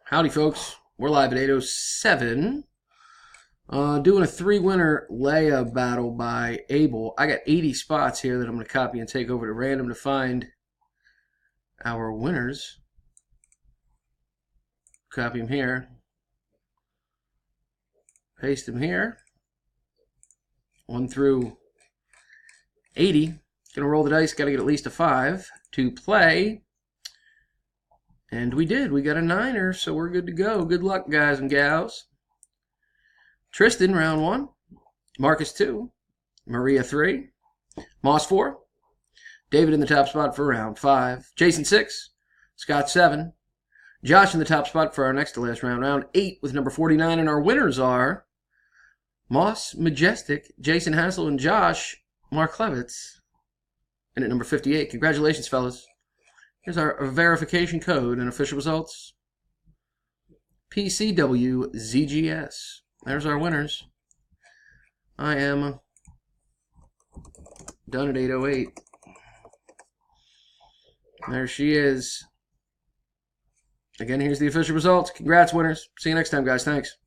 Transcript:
Howdy, folks. We're live at 8:07. Doing a 3-winner Leias battle by Able. I got 80 spots here that I'm going to copy and take over to random to find our winners. Copy them here. Paste them here. 1 through 80. Gonna roll the dice. Got to get at least a 5 to play. And we did. We got a 9er, so we're good to go. Good luck, guys and gals. Tristan, round 1. Marcus, 2. Maria, 3. Moss, 4. David in the top spot for round 5. Jason, 6. Scott, 7. Josh in the top spot for our next to last round. Round 8 with number 49. And our winners are Moss, Majestic, Jason Hassel, and Josh Marklevitz. And at number 58. Congratulations, fellas. Here's our verification code and official results. PCWZGS. There's our winners. I am done at 8:08. There she is. Again, here's the official results. Congrats, winners. See you next time, guys. Thanks.